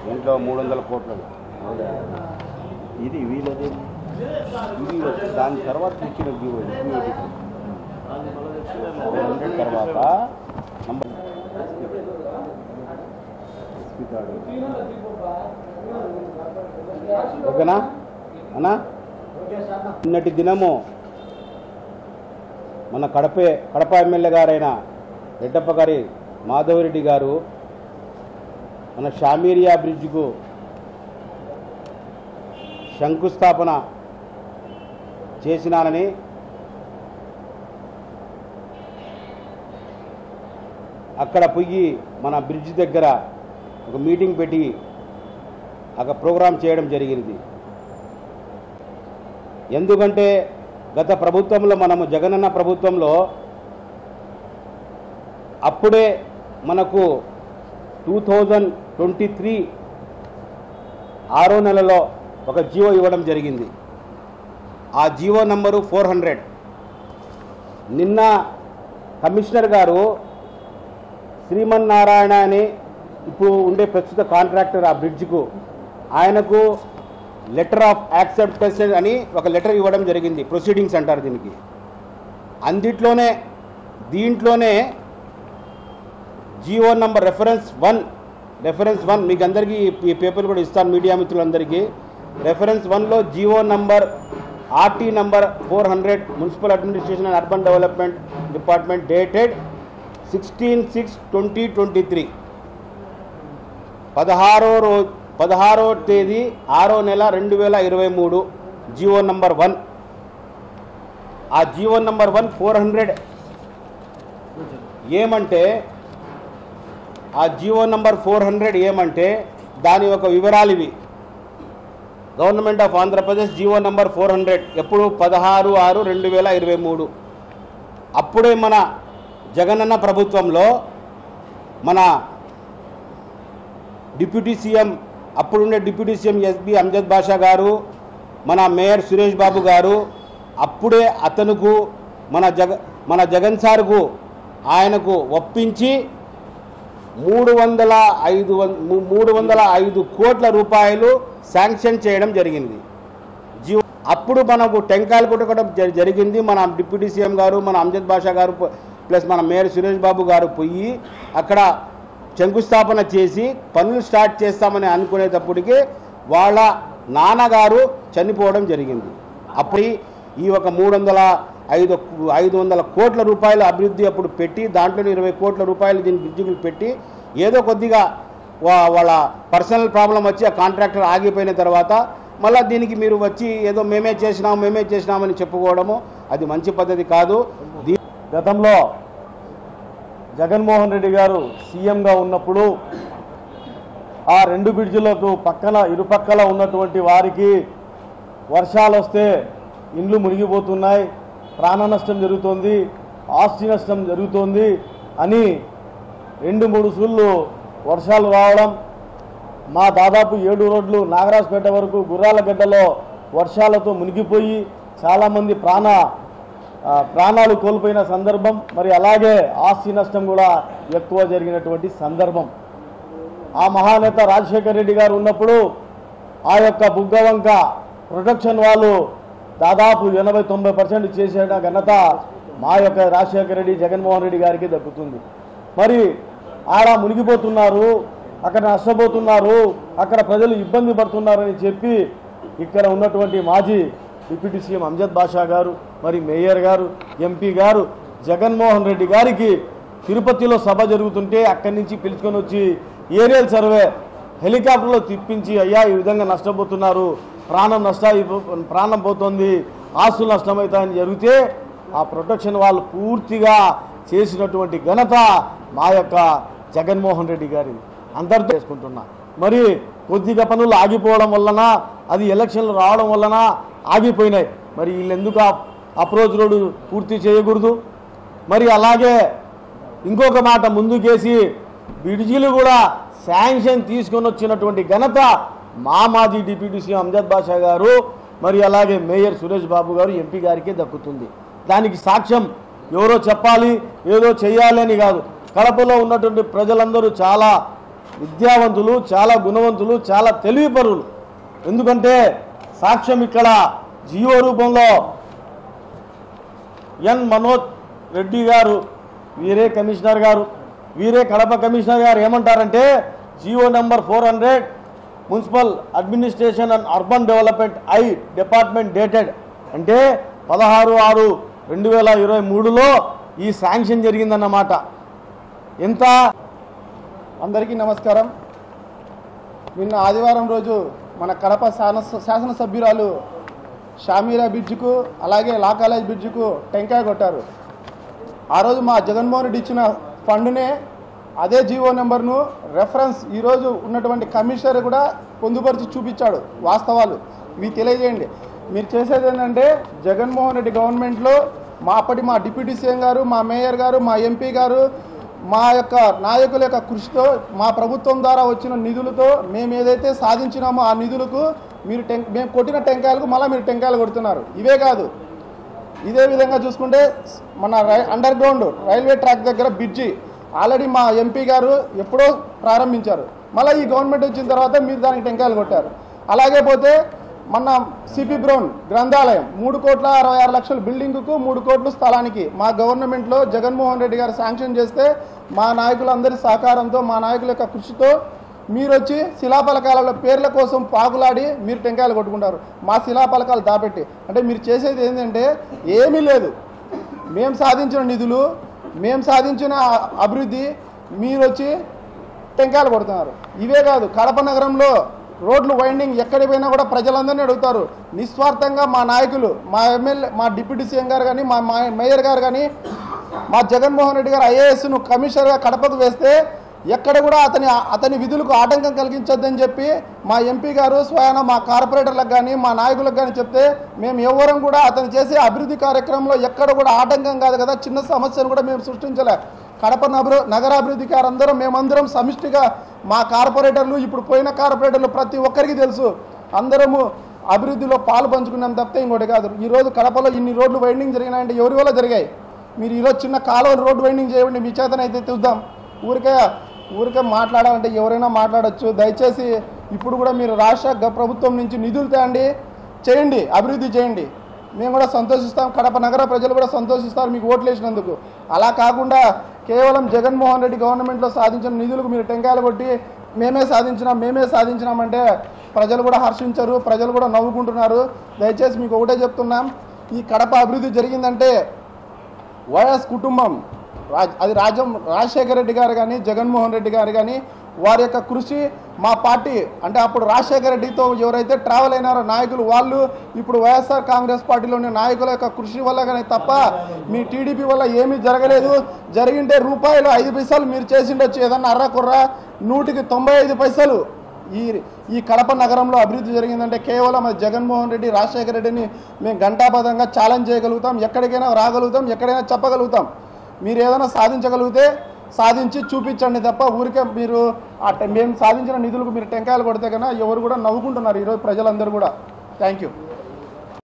దీంట్లో 300 కోట్లు ఇది వీళ్ళది ఇది దాని తర్వాత ఇచ్చిన జీవో తర్వాత ఓకేనా అన్నా నిన్నటి దినము మన కడప ఎమ్మెల్యే గారైన రెడ్డప్ప గారి మాధవరెడ్డి గారు మన షామీరియా బ్రిడ్జ్కు శంకుస్థాపన చేసినానని అక్కడ పోయి మన బ్రిడ్జ్ దగ్గర ఒక మీటింగ్ పెట్టి అక్కడ ప్రోగ్రాం చేయడం జరిగింది. ఎందుకంటే గత ప్రభుత్వంలో మనము జగనన్న ప్రభుత్వంలో అప్పుడే మనకు 2023 6వ నెలలో ఒక జీవో ఇవ్వడం జరిగింది. ఆ జీవో నంబరు 400. నిన్న కమిషనర్ గారు శ్రీమన్నారాయణ అని ఇప్పుడు ఉండే ప్రస్తుత కాంట్రాక్టర్ ఆ బ్రిడ్జ్కు ఆయనకు లెటర్ ఆఫ్ యాక్సెప్టెన్స్ అని ఒక లెటర్ ఇవ్వడం జరిగింది. ప్రొసీడింగ్స్ అంటారు దీనికి. దీంట్లోనే జీవో నంబర్ రెఫరెన్స్ 1 మీకు అందరికీ ఈ పేపర్ కూడా ఇస్తాను మీడియా మిత్రులందరికీ. రెఫరెన్స్ 1లో GO number RT number 400 municipal administration and urban development department dated 16/6/2023 16వ తేదీ 6వ నెల 2023 జీవో నంబర్ 1. ఆ జీవో నంబర్ 1 400 ఏమంటే ఆ జీవో నంబర్ 400 ఏమంటే దాని ఒక వివరాలు ఇవి. Government of Andhra Pradesh GO number 400 ఎప్పుడు 16/6/2023 అప్పుడే మన జగనన్న ప్రభుత్వంలో మన డిప్యూటీ సీఎం అప్పుడుండే deputy CM SB Amjad Basha garu, మన మేయర్ సురేష్ బాబు గారు అప్పుడే అతనుకు మన జగన్ సార్కు ఆయనకు ఒప్పించి 305 కోట్ల రూపాయలు శాంక్షన్ చేయడం జరిగింది. అప్పుడు మనకు టెంకాయలు కొట్టడం జరిగింది. మన డిప్యూటీ సీఎం గారు, మన అమ్జద్ బాషా గారు ప్లస్ మన మేయర్ సురేష్ బాబు గారు పోయి అక్కడ శంకుస్థాపన చేసి పనులు స్టార్ట్ చేస్తామని అనుకునేటప్పటికీ వాళ్ళ నాన్నగారు చనిపోవడం జరిగింది. అప్పుడు ఈ ఒక 500 కోట్ల రూపాయల అభివృద్ధి అప్పుడు పెట్టి దాంట్లో 20 కోట్ల రూపాయలు దీని బ్రిడ్జికి పెట్టి ఏదో కొద్దిగా వాళ్ళ పర్సనల్ ప్రాబ్లం వచ్చి ఆ కాంట్రాక్టర్ ఆగిపోయిన తర్వాత మళ్ళీ దీనికి మీరు వచ్చి ఏదో మేమే చేసినామని చెప్పుకోవడము అది మంచి పద్ధతి కాదు. గతంలో జగన్మోహన్ రెడ్డి గారు సీఎంగా ఉన్నప్పుడు ఆ 2 బ్రిడ్జిలకు ఇరుపక్కల ఉన్నటువంటి వారికి వర్షాలు వస్తే ఇండ్లు మునిగిపోతున్నాయి, ప్రాణ నష్టం జరుగుతోంది, ఆస్తి నష్టం జరుగుతోంది అని 2-3 సార్లు వర్షాలు రావడం, మా దాదాపు 7 రోడ్లు నాగరాజపేట వరకు గుర్రాలగడ్డలో వర్షాలతో మునిగిపోయి చాలామంది ప్రాణాలు కోల్పోయిన సందర్భం, మరి అలాగే ఆస్తి నష్టం కూడా ఎక్కువ జరిగినటువంటి సందర్భం. ఆ మహానేత రాజశేఖర్ రెడ్డి గారు ఉన్నప్పుడు ఆ యొక్క బుగ్గవంక ప్రొటెక్షన్ వాళ్ళు దాదాపు 80-90% చేసే ఘనత మా యొక్క రాజశేఖర్ రెడ్డి జగన్మోహన్ రెడ్డి గారికి దక్కుతుంది. మరి ఆడ మునిగిపోతున్నారు, అక్కడ నష్టపోతున్నారు, అక్కడ ప్రజలు ఇబ్బంది పడుతున్నారని చెప్పి ఇక్కడ ఉన్నటువంటి మాజీ డిప్యూటీ సీఎం అమ్జద్ బాషా గారు, మరి మేయర్ గారు, ఎంపీ గారు జగన్మోహన్ రెడ్డి గారికి తిరుపతిలో సభ జరుగుతుంటే అక్కడి నుంచి పిలుచుకొని వచ్చి ఏరియల్ సర్వే హెలికాప్టర్లో తిప్పించి అయ్యా ఈ విధంగా నష్టపోతున్నారు, ప్రాణం పోతుంది, ఆస్తులు నష్టమవుతాయని జరిగితే ఆ ప్రొటెక్షన్ వాళ్ళు పూర్తిగా చేసినటువంటి ఘనత మా యొక్క జగన్మోహన్ రెడ్డి గారి అందరితో చేసుకుంటున్నా. మరి కొద్దిగా పనులు ఆగిపోవడం వలన అది ఎలక్షన్లు రావడం వలన ఆగిపోయినాయి. మరి వీళ్ళు ఎందుకు అప్రోచ్ రోడ్డు పూర్తి చేయకూడదు? మరి అలాగే ఇంకొక మాట ముందుకేసి బ్రిడ్జీలు కూడా శాంక్షన్ తీసుకొని వచ్చినటువంటి ఘనత మా మాజీ డిప్యూటీ సీఎం అమ్జద్ బాషా గారు, మరి అలాగే మేయర్ సురేష్ బాబు గారు, ఎంపీ గారికి దక్కుతుంది. దానికి సాక్ష్యం ఎవరో చెప్పాలి, ఏదో చేయాలి అని కాదు. కడపలో ఉన్నటువంటి ప్రజలందరూ చాలా విద్యావంతులు, చాలా గుణవంతులు, చాలా తెలివిపరులు. ఎందుకంటే సాక్ష్యం ఇక్కడ జియో రూపంలో ఎన్ మనోజ్ రెడ్డి గారు, వీరే కమిషనర్ గారు, వీరే కడప కమిషనర్ గారు ఏమంటారంటే GO number 400 municipal administration and urban development department dated అంటే 16/6/2023లో ఈ శాంక్షన్ జరిగిందన్నమాట. ఎంత? అందరికీ నమస్కారం. నిన్న ఆదివారం రోజు మన కడప శాసనసభ్యురాలు షామీరా బ్రిడ్జ్కు అలాగే లా కాలేజ్ బ్రిడ్జ్కు టెంకాయ కొట్టారు. ఆ రోజు మా జగన్మోహన్ రెడ్డి ఇచ్చిన ఫండ్నే అదే జీవో నెంబర్ను రెఫరెన్స్ ఈరోజు ఉన్నటువంటి కమిషనర్ కూడా పొందుపరిచి చూపించాడు. వాస్తవాలు ఇవి తెలియజేయండి. మీరు చేసేది ఏంటంటే జగన్మోహన్ రెడ్డి గవర్నమెంట్లో మా డిప్యూటీ సీఎం గారు, మా మేయర్ గారు, మా ఎంపీ గారు, మా యొక్క నాయకుల యొక్క కృషితో మా ప్రభుత్వం ద్వారా వచ్చిన నిధులతో మేము ఏదైతే సాధించినామో ఆ నిధులకు మేము కొట్టిన టెంకాయలకు మళ్ళీ మీరు టెంకాయలు కొడుతున్నారు. ఇవే కాదు, ఇదే విధంగా చూసుకుంటే మన అండర్ గ్రౌండ్ రైల్వే ట్రాక్ దగ్గర బ్రిడ్జి ఆల్రెడీ మా ఎంపీ గారు ఎప్పుడో ప్రారంభించారు. మళ్ళీ ఈ గవర్నమెంట్ వచ్చిన తర్వాత మీరు దానికి టెంకాయలు కొట్టారు. అలాగే పోతే మన సిపి బ్రౌన్ గ్రంథాలయం 3,66,00,000 బిల్డింగ్కు 3 కోట్లు స్థలానికి మా గవర్నమెంట్లో జగన్మోహన్ రెడ్డి గారు శాంక్షన్ చేస్తే మా నాయకులందరి సహకారంతో మా నాయకుల యొక్క కృషితో మీరు వచ్చి శిలాపలకాల పేర్ల కోసం పాకులాడి మీరు టెంకాయలు కొట్టుకుంటారు. మా శిలాపలకాలు దాపెట్టి అంటే మీరు చేసేది ఏంటంటే ఏమీ లేదు. మేము సాధించిన నిధులు, మేము సాధించిన అభివృద్ధి మీరు వచ్చి టెంకాయలు కొడుతున్నారు. ఇవే కాదు, కడప నగరంలో రోడ్లు వైండింగ్ ఎక్కడికి పోయినా కూడా ప్రజలందరినీ అడుగుతారు. నిస్వార్థంగా మా నాయకులు, మా ఎమ్మెల్యే, మా డిప్యూటీ సీఎం గారు కానీ, మా మేయర్ గారు కానీ, మా జగన్మోహన్ రెడ్డి గారు ఐఏఎస్ను కమిషనర్గా కడపకు వేస్తే ఎక్కడ కూడా అతని విధులకు ఆటంకం కలిగించొద్దని చెప్పి మా ఎంపీ గారు స్వయాన మా కార్పొరేటర్లకు కానీ మా నాయకులకు కానీ చెప్తే మేము ఎవరం కూడా అతను చేసే అభివృద్ధి కార్యక్రమంలో ఎక్కడ కూడా ఆటంకం కాదు కదా, చిన్న సమస్యను కూడా మేము సృష్టించలే. కడప నగరాభివృద్ధికి మేమందరం సమిష్టిగా మా కార్పొరేటర్లు, ఇప్పుడు పోయిన కార్పొరేటర్లు ప్రతి ఒక్కరికి తెలుసు, అందరము అభివృద్ధిలో పాలు పంచుకున్నాం తప్పితే ఇంకోటి కాదు. ఈరోజు కడపలో ఇన్ని రోడ్లు వైండింగ్ జరిగినాయంటే ఎవరి వల్ల జరిగాయి? మీరు ఈరోజు చిన్న కాలువలు రోడ్డు వైండింగ్ చేయండి, మీ చేతనైతే చూద్దాం. ఊరికే మాట్లాడాలంటే ఎవరైనా మాట్లాడచ్చు. దయచేసి ఇప్పుడు కూడా మీరు రాష్ట్ర ప్రభుత్వం నుంచి నిధులు తేండి, చేయండి, అభివృద్ధి చేయండి. మేము కూడా సంతోషిస్తాం, కడప నగర ప్రజలు కూడా సంతోషిస్తారు మీకు ఓట్లు వేసినందుకు. అలా కాకుండా కేవలం జగన్మోహన్ రెడ్డి గవర్నమెంట్లో సాధించిన నిధులకు మీరు టెంకాయలు కొట్టి మేమే సాధించినామంటే ప్రజలు కూడా హర్షించరు, ప్రజలు కూడా నవ్వుకుంటున్నారు. దయచేసి మీకు ఒకటే చెప్తున్నాం, ఈ కడప అభివృద్ధి జరిగిందంటే వైఎస్ కుటుంబం, అది రాజశేఖర రెడ్డి గారు కానీ జగన్మోహన్ రెడ్డి గారు కానీ వారి యొక్క కృషి, మా పార్టీ అంటే అప్పుడు రాజశేఖర రెడ్డితో ఎవరైతే ట్రావెల్ అయినారో నాయకులు, వాళ్ళు ఇప్పుడు వైఎస్ఆర్ కాంగ్రెస్ పార్టీలోని నాయకుల యొక్క కృషి వల్ల కానీ తప్ప మీ టీడీపీ వల్ల ఏమీ జరగలేదు. జరిగింటే రూపాయలు 5 పైసలు మీరు చేసిండొచ్చు, ఏదన్నా అర్రకుర్ర 195 పైసలు ఈ కడప నగరంలో అభివృద్ధి జరిగిందంటే కేవలం జగన్మోహన్ రెడ్డి, రాజశేఖర రెడ్డిని మేము ఘంటాపథంగా ఛాలెంజ్ చేయగలుగుతాం, ఎక్కడికైనా రాగలుగుతాం, ఎక్కడైనా చెప్పగలుగుతాం. మీరు ఏదైనా సాధించగలిగితే సాధించి చూపించండి తప్ప ఊరికే మీరు మేము సాధించిన నిధులకు మీరు టెంకాయలు కొడితే కన్నా ఎవరు కూడా నవ్వుకుంటున్నారు ఈరోజు ప్రజలందరూ కూడా. Thank you.